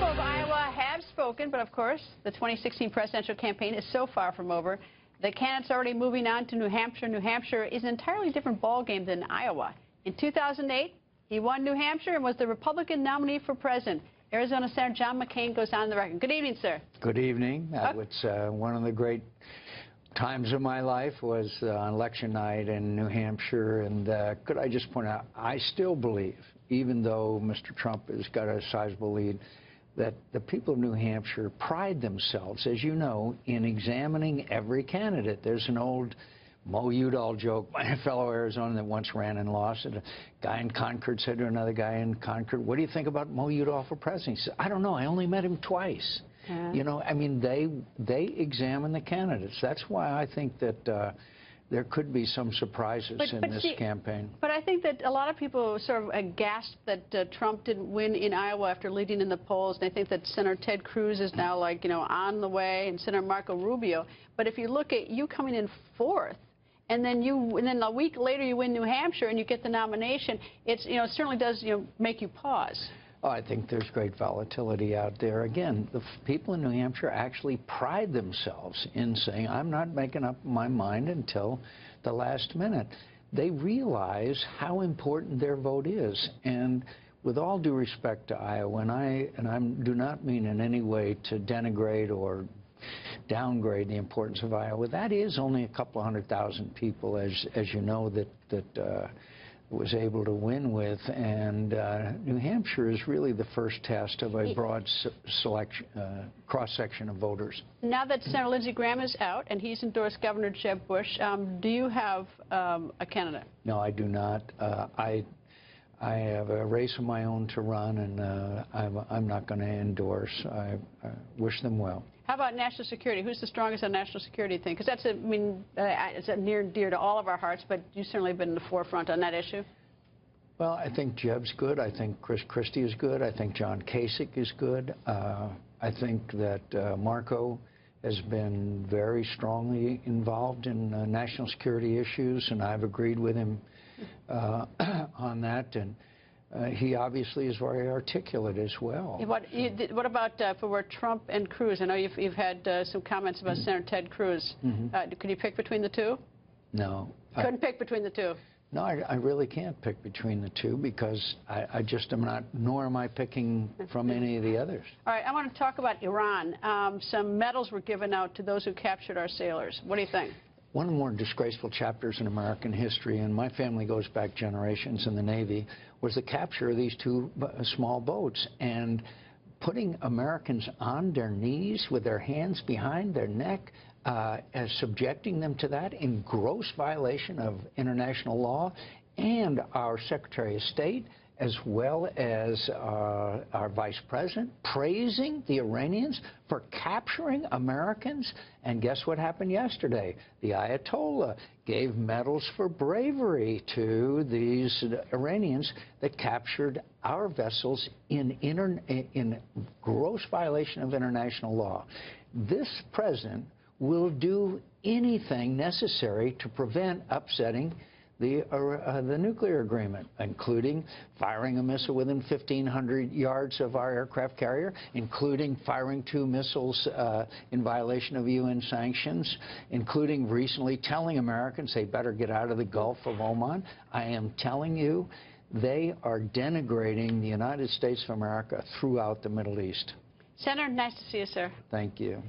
people of Iowa have spoken, but of course, the 2016 presidential campaign is so far from over. The candidate's already moving on to New Hampshire. New Hampshire is an entirely different ballgame than Iowa. In 2008, he won New Hampshire and was the Republican nominee for president. Arizona Senator John McCain goes on the record. Good evening, sir. Good evening. It's one of the great times of my life was on election night in New Hampshire. And could I just point out, I still believe, even though Mr. Trump has got a sizable lead, that the people of New Hampshire pride themselves, as you know, in examining every candidate. There's an old Mo Udall joke by a fellow Arizonan that once ran and lost it. A guy in Concord said to another guy in Concord, "What do you think about Mo Udall for president?" He said, "I don't know. I only met him twice." You know, I mean, they examine the candidates. That's why I think that there could be some surprises in this campaign. But I think that a lot of people sort of aghast that Trump didn't win in Iowa after leading in the polls. They think that Senator Ted Cruz is now, like, you know, on the way, and Senator Marco Rubio. But if you look at you coming in fourth, and then a week later you win New Hampshire and you get the nomination, it's, you know, it certainly does, you know, make you pause. Oh, I think there's great volatility out there. Again, the people in New Hampshire actually pride themselves in saying, I'm not making up my mind until the last minute. They realize how important their vote is. And with all due respect to Iowa, and I do not mean in any way to denigrate or downgrade the importance of Iowa, that is only a couple 100,000 people, as you know, that was able to win with, and New Hampshire is really the first test of a broad selection, cross-section of voters. Now that Senator Lindsey Graham is out and he's endorsed Governor Jeb Bush, do you have a candidate? No, I do not. I have a race of my own to run, and I'm not going to endorse. I wish them well. How about national security? Who's the strongest on national security thing? Because that's, it's near and dear to all of our hearts, but you certainly have been in the forefront on that issue. Well, I think Jeb's good. I think Chris Christie is good. I think John Kasich is good. I think that Marco has been very strongly involved in national security issues, and I've agreed with him on that. And he obviously is very articulate as well. What about for Trump and Cruz? I know you've had some comments about Senator Ted Cruz. Could you pick between the two? No. Couldn't pick between the two? No, I really can't pick between the two because I just am not, nor am I picking from any of the others. All right, I want to talk about Iran. Some medals were given out to those who captured our sailors. What do you think? One of the more disgraceful chapters in American history, and my family goes back generations in the Navy, was the capture of these two small boats and putting Americans on their knees with their hands behind their neck, as subjecting them to that in gross violation of international law, and our Secretary of State, as well as our Vice President, praising the Iranians for capturing Americans. And guess what happened yesterday? The Ayatollah gave medals for bravery to these Iranians that captured our vessels in gross violation of international law. This president will do anything necessary to prevent upsetting the nuclear agreement, including firing a missile within 1,500 yards of our aircraft carrier, including firing 2 missiles in violation of UN sanctions, including recently telling Americans they better get out of the Gulf of Oman. I am telling you, they are denigrating the United States of America throughout the Middle East. Senator, nice to see you, sir. Thank you.